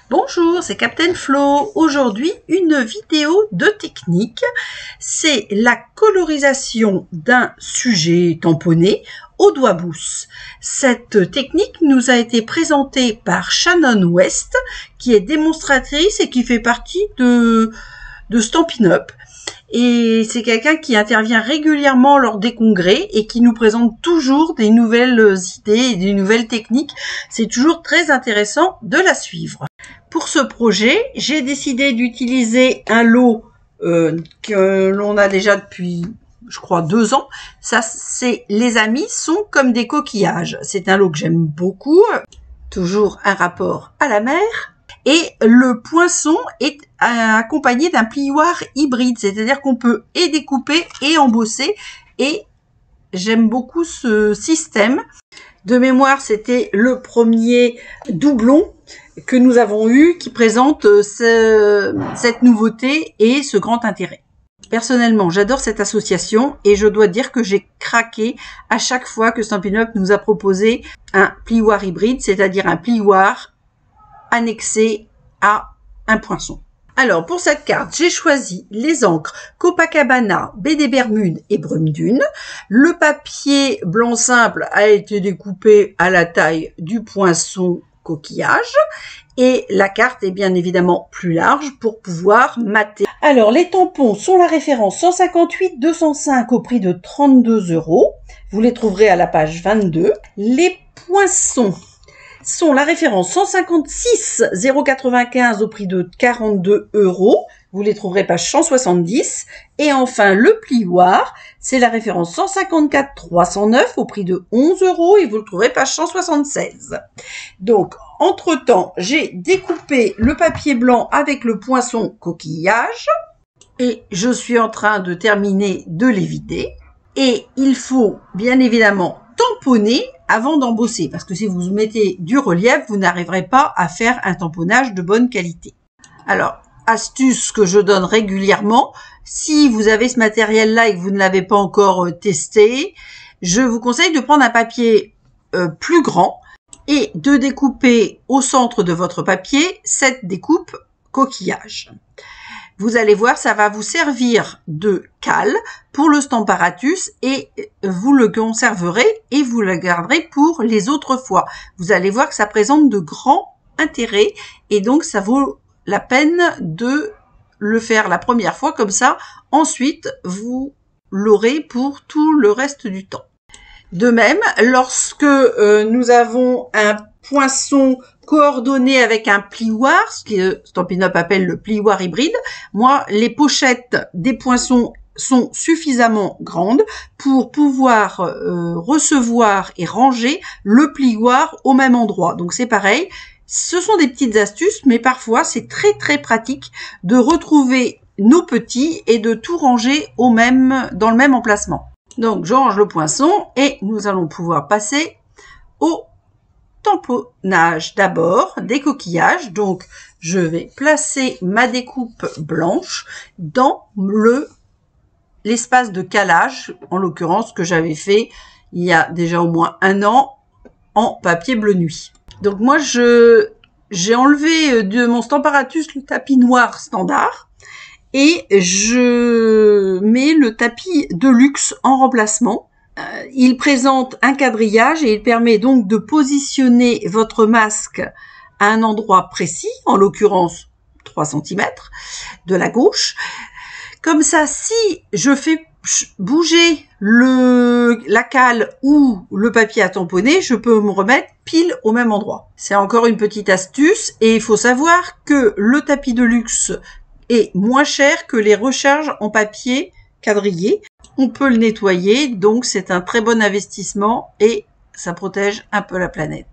Bonjour, c'est Captain Flo. Aujourd'hui, une vidéo de technique. C'est la colorisation d'un sujet tamponné au doigt bousse. Cette technique nous a été présentée par Shannon West, qui est démonstratrice et qui fait partie de Stampin' Up. Et c'est quelqu'un qui intervient régulièrement lors des congrès et qui nous présente toujours des nouvelles idées et des nouvelles techniques. C'est toujours très intéressant de la suivre. Pour ce projet, j'ai décidé d'utiliser un lot que l'on a déjà depuis, je crois, 2 ans. Ça, c'est Les Amis sont comme des coquillages. C'est un lot que j'aime beaucoup. Toujours un rapport à la mer. Et le poinçon est accompagné d'un plioir hybride, c'est-à-dire qu'on peut et découper et embosser. Et j'aime beaucoup ce système. De mémoire, c'était le premier doublon que nous avons eu qui présente cette nouveauté et ce grand intérêt. Personnellement, j'adore cette association et je dois dire que j'ai craqué à chaque fois que Stampin' Up nous a proposé un plioir hybride, c'est-à-dire un plioir annexé à un poinçon. Alors, pour cette carte, j'ai choisi les encres Copacabana, Baie des Bermudes et Brume Dune. Le papier blanc simple a été découpé à la taille du poinçon coquillage et la carte est bien évidemment plus large pour pouvoir mater. Alors, les tampons sont la référence 158-205 au prix de 32 €. Vous les trouverez à la page 22. Les poinçons sont la référence 156 095 au prix de 42 €. Vous les trouverez page 170. Et enfin, le plioir, c'est la référence 154 309 au prix de 11 € et vous le trouverez page 176. Donc, entre-temps, j'ai découpé le papier blanc avec le poinçon coquillage et je suis en train de terminer de les vider. Et il faut bien évidemment tamponner avant d'embosser, parce que si vous mettez du relief, vous n'arriverez pas à faire un tamponnage de bonne qualité. Alors, astuce que je donne régulièrement, si vous avez ce matériel-là et que vous ne l'avez pas encore testé, je vous conseille de prendre un papier plus grand et de découper au centre de votre papier cette découpe coquillage. Vous allez voir, ça va vous servir de cale pour le Stamparatus et vous le conserverez et vous le garderez pour les autres fois. Vous allez voir que ça présente de grands intérêts et donc ça vaut la peine de le faire la première fois comme ça. Ensuite, vous l'aurez pour tout le reste du temps. De même, lorsque nous avons un poinçon coordonné avec un plioir, ce que Stampin' Up appelle le plioir hybride, moi, les pochettes des poinçons sont suffisamment grandes pour pouvoir recevoir et ranger le plioir au même endroit. Donc c'est pareil, ce sont des petites astuces, mais parfois c'est très très pratique de retrouver nos petits et de tout ranger dans le même emplacement. Donc je range le poinçon et nous allons pouvoir passer au tamponnage. D'abord des coquillages. Donc je vais placer ma découpe blanche dans l'espace de calage, en l'occurrence que j'avais fait il y a déjà au moins 1 an en papier bleu nuit. Donc moi j'ai enlevé de mon Stamparatus le tapis noir standard et je mets le tapis de luxe en remplacement. Il présente un quadrillage et il permet donc de positionner votre masque à un endroit précis, en l'occurrence 3 cm de la gauche. Comme ça, si je fais bouger la cale ou le papier à tamponner, je peux me remettre pile au même endroit. C'est encore une petite astuce et il faut savoir que le tapis de luxe est moins cher que les recharges en papier quadrillé. On peut le nettoyer, donc c'est un très bon investissement et ça protège un peu la planète.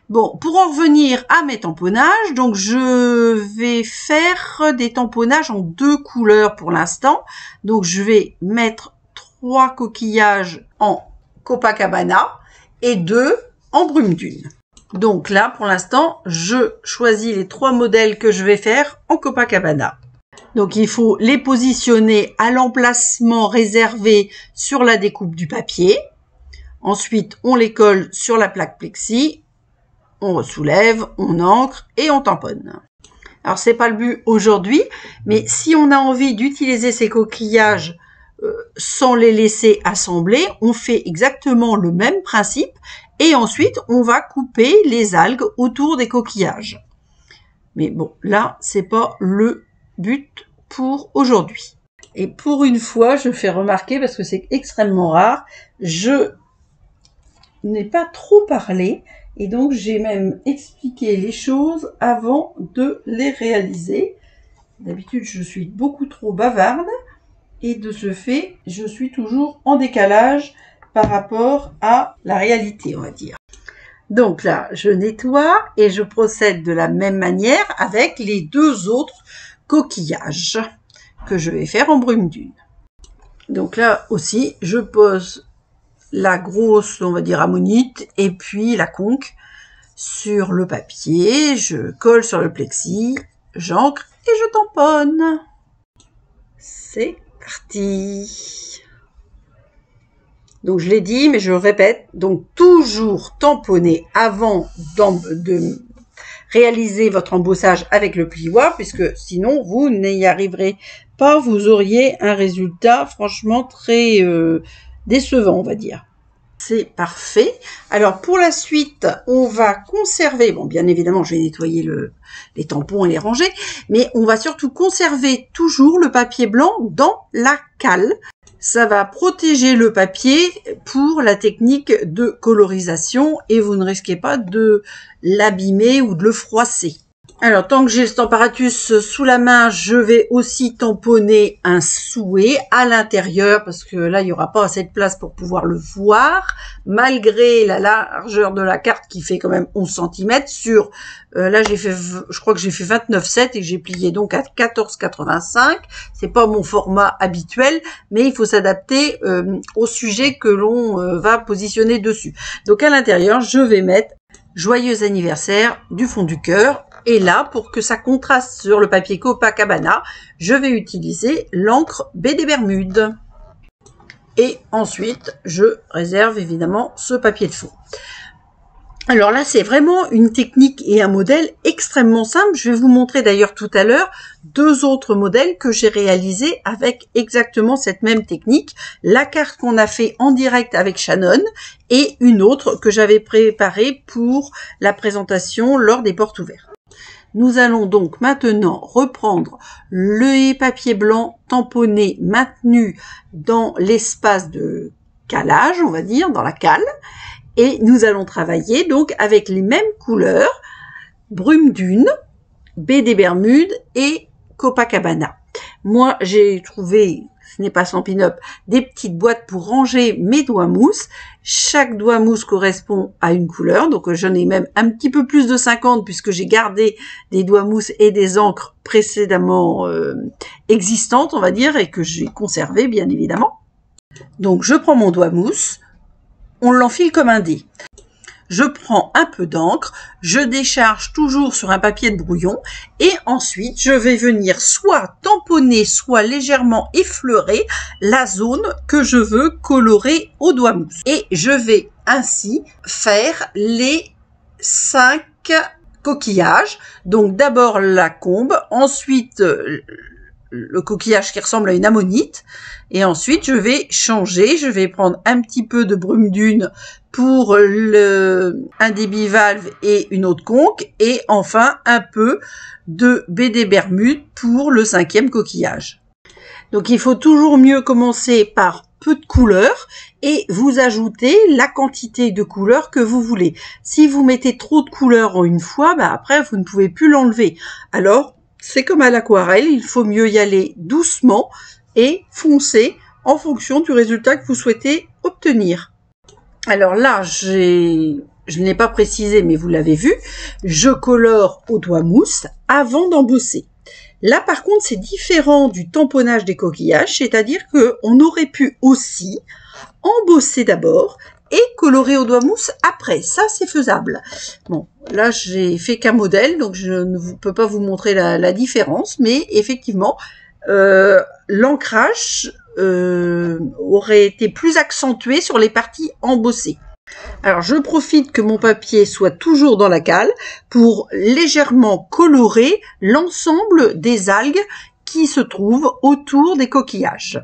Bon, pour en revenir à mes tamponnages, donc je vais faire des tamponnages en 2 couleurs pour l'instant. Donc je vais mettre 3 coquillages en Copacabana et 2 en Brume Dune. Donc là, pour l'instant, je choisis les 3 modèles que je vais faire en Copacabana. Donc il faut les positionner à l'emplacement réservé sur la découpe du papier. Ensuite, on les colle sur la plaque plexi. on soulève, on encre et on tamponne. Alors c'est pas le but aujourd'hui, mais si on a envie d'utiliser ces coquillages sans les laisser assembler, on fait exactement le même principe et ensuite on va couper les algues autour des coquillages. Mais bon, là, c'est pas le but pour aujourd'hui. Et pour une fois, je fais remarquer, parce que c'est extrêmement rare, je n'ai pas trop parlé, et donc j'ai même expliqué les choses avant de les réaliser. D'habitude, je suis beaucoup trop bavarde, et de ce fait, je suis toujours en décalage par rapport à la réalité, on va dire. Donc là, je nettoie et je procède de la même manière avec les deux autres coquillages que je vais faire en brume dune. Donc là aussi, je pose la grosse, on va dire, ammonite et puis la conque sur le papier. Je colle sur le plexi, j'encre et je tamponne. C'est parti. Donc je l'ai dit, mais je le répète, donc toujours tamponner avant de réaliser votre embossage avec le plioir, puisque sinon vous n'y arriverez pas, vous auriez un résultat franchement très décevant, on va dire. C'est parfait. Alors pour la suite, on va conserver, bon bien évidemment je vais nettoyer les tampons et les ranger, mais on va surtout conserver toujours le papier blanc dans la cale. Ça va protéger le papier pour la technique de colorisation et vous ne risquez pas de l'abîmer ou de le froisser. Alors, tant que j'ai le Stamparatus sous la main, je vais aussi tamponner un souhait à l'intérieur parce que là, il n'y aura pas assez de place pour pouvoir le voir, malgré la largeur de la carte qui fait quand même 11 cm sur, là, je crois que j'ai fait 29,7 et j'ai plié donc à 14,85. C'est pas mon format habituel, mais il faut s'adapter au sujet que l'on va positionner dessus. Donc, à l'intérieur, je vais mettre Joyeux anniversaire du fond du cœur. Et là, pour que ça contraste sur le papier Copacabana, je vais utiliser l'encre Baie des Bermudes. Et ensuite, je réserve évidemment ce papier de fond. Alors là, c'est vraiment une technique et un modèle extrêmement simple. Je vais vous montrer d'ailleurs tout à l'heure deux autres modèles que j'ai réalisés avec exactement cette même technique. La carte qu'on a fait en direct avec Shannon et une autre que j'avais préparée pour la présentation lors des portes ouvertes. Nous allons donc maintenant reprendre le papier blanc tamponné maintenu dans l'espace de calage, on va dire, dans la cale. Et nous allons travailler donc avec les mêmes couleurs, brume dune, Baie des Bermudes et Copacabana. Moi, j'ai trouvé, ce n'est pas Stampin' Up, des petites boîtes pour ranger mes doigts mousse. Chaque doigt mousse correspond à une couleur, donc j'en ai même un petit peu plus de 50 puisque j'ai gardé des doigts mousse et des encres précédemment existantes, on va dire, et que j'ai conservé bien évidemment. Donc je prends mon doigt mousse, on l'enfile comme un dé. Je prends un peu d'encre, je décharge toujours sur un papier de brouillon et ensuite je vais venir soit tamponner, soit légèrement effleurer la zone que je veux colorer au doigt mousse. Et je vais ainsi faire les 5 coquillages. Donc d'abord la combe, ensuite le coquillage qui ressemble à une ammonite. Et ensuite, je vais changer. Je vais prendre un petit peu de brume dune pour un des bivalves et une autre conque. Et enfin, un peu de Baie des Bermudes pour le 5e coquillage. Donc, il faut toujours mieux commencer par peu de couleurs et vous ajoutez la quantité de couleurs que vous voulez. Si vous mettez trop de couleurs en une fois, après, vous ne pouvez plus l'enlever. Alors, c'est comme à l'aquarelle, il faut mieux y aller doucement et foncer en fonction du résultat que vous souhaitez obtenir. Alors là, je ne l'ai pas précisé, mais vous l'avez vu, je colore au doigt mousse avant d'embosser. Là, par contre, c'est différent du tamponnage des coquillages, c'est-à-dire qu'on aurait pu aussi embosser d'abord et colorer au doigt mousse après. Ça, c'est faisable. Bon, là, j'ai fait qu'un modèle, donc je ne peux pas vous montrer la différence, mais effectivement, l'ancrage aurait été plus accentué sur les parties embossées. Alors, je profite que mon papier soit toujours dans la cale pour légèrement colorer l'ensemble des algues qui se trouvent autour des coquillages.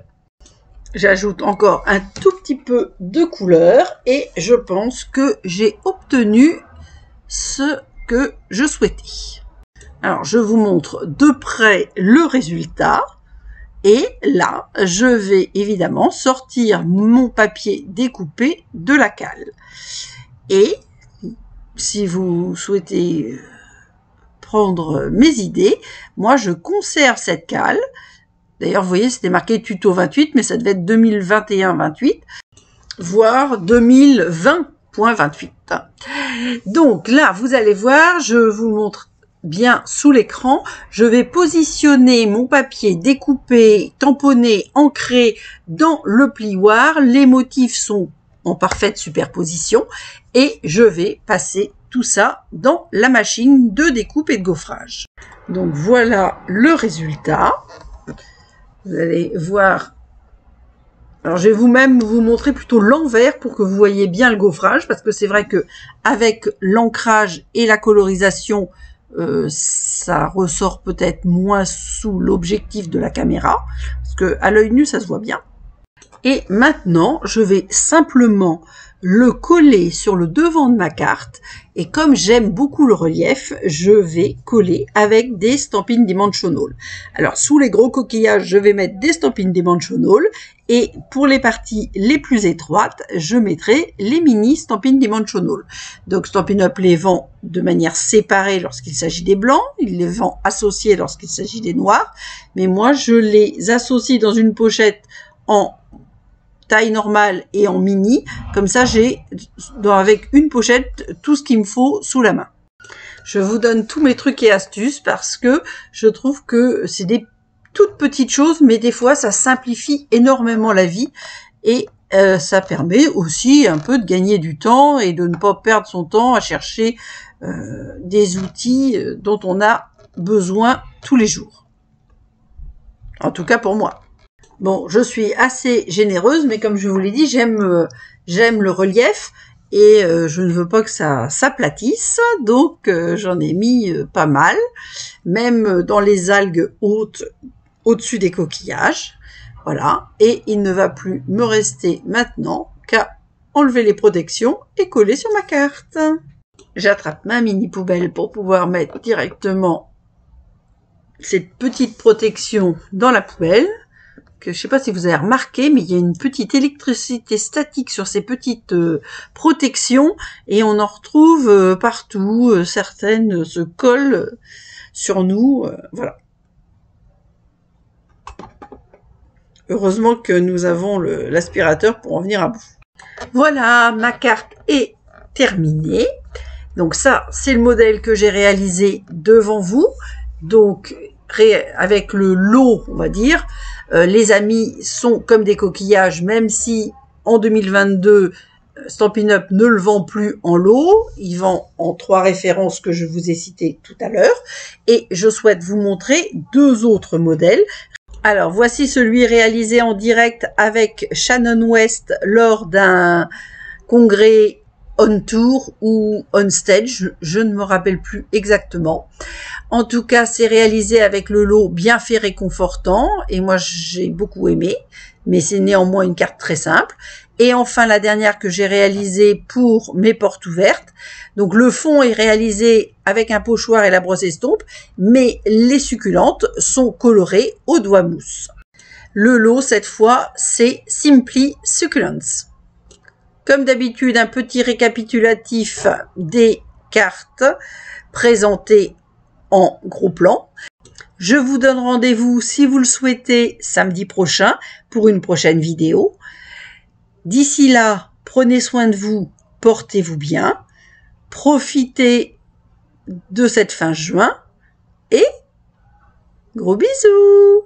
J'ajoute encore un tout petit peu de couleur et je pense que j'ai obtenu ce que je souhaitais. Alors, je vous montre de près le résultat. Et là, je vais évidemment sortir mon papier découpé de la cale. Et si vous souhaitez prendre mes idées, moi je conserve cette cale. D'ailleurs, vous voyez, c'était marqué tuto 28, mais ça devait être 2021-28, voire 2020.28. Donc là, vous allez voir, je vous montre bien sous l'écran, je vais positionner mon papier découpé, tamponné, ancré dans le plioir. Les motifs sont en parfaite superposition et je vais passer tout ça dans la machine de découpe et de gaufrage. Donc voilà le résultat. Vous allez voir. Alors je vais vous montrer plutôt l'envers pour que vous voyez bien le gaufrage, parce que c'est vrai que avec l'ancrage et la colorisation, ça ressort peut-être moins sous l'objectif de la caméra, parce que à l'œil nu ça se voit bien. Et maintenant je vais simplement le coller sur le devant de ma carte, et comme j'aime beaucoup le relief, je vais coller avec des Stampin' Dimensional. Alors sous les gros coquillages, je vais mettre des Stampin' Dimensional, et pour les parties les plus étroites, je mettrai les mini Stampin' Dimensional. Donc Stampin' Up les vend de manière séparée lorsqu'il s'agit des blancs, il les vend associés lorsqu'il s'agit des noirs, mais moi je les associe dans une pochette en taille normale et en mini, comme ça j'ai avec une pochette tout ce qu'il me faut sous la main. Je vous donne tous mes trucs et astuces parce que je trouve que c'est des toutes petites choses, mais des fois ça simplifie énormément la vie et ça permet aussi un peu de gagner du temps et de ne pas perdre son temps à chercher des outils dont on a besoin tous les jours. En tout cas pour moi. Bon, je suis assez généreuse, mais comme je vous l'ai dit, j'aime le relief et je ne veux pas que ça s'aplatisse, donc j'en ai mis pas mal, même dans les algues hautes au-dessus des coquillages. Voilà, et il ne va plus me rester maintenant qu'à enlever les protections et coller sur ma carte. J'attrape ma mini poubelle pour pouvoir mettre directement cette petite protection dans la poubelle. Que je sais pas si vous avez remarqué, mais il y a une petite électricité statique sur ces petites protections et on en retrouve partout. Certaines se collent sur nous. Voilà. Heureusement que nous avons l'aspirateur pour en venir à bout. Voilà, ma carte est terminée. Donc ça, c'est le modèle que j'ai réalisé devant vous. Donc avec le lot, on va dire, les amis sont comme des coquillages, même si en 2022, Stampin' Up ne le vend plus en lot, il vend en 3 références que je vous ai citées tout à l'heure, et je souhaite vous montrer 2 autres modèles. Alors, voici celui réalisé en direct avec Shannon West lors d'un congrès on tour ou on stage, je ne me rappelle plus exactement. En tout cas, c'est réalisé avec le lot bien fait réconfortant et moi j'ai beaucoup aimé, mais c'est néanmoins une carte très simple. Et enfin, la dernière que j'ai réalisée pour mes portes ouvertes. Donc le fond est réalisé avec un pochoir et la brosse estompe, mais les succulentes sont colorées au doigt mousse. Le lot, cette fois, c'est Simply Succulents. Comme d'habitude, un petit récapitulatif des cartes présentées en gros plan. Je vous donne rendez-vous, si vous le souhaitez, samedi prochain pour une prochaine vidéo. D'ici là, prenez soin de vous, portez-vous bien, profitez de cette fin juin et gros bisous!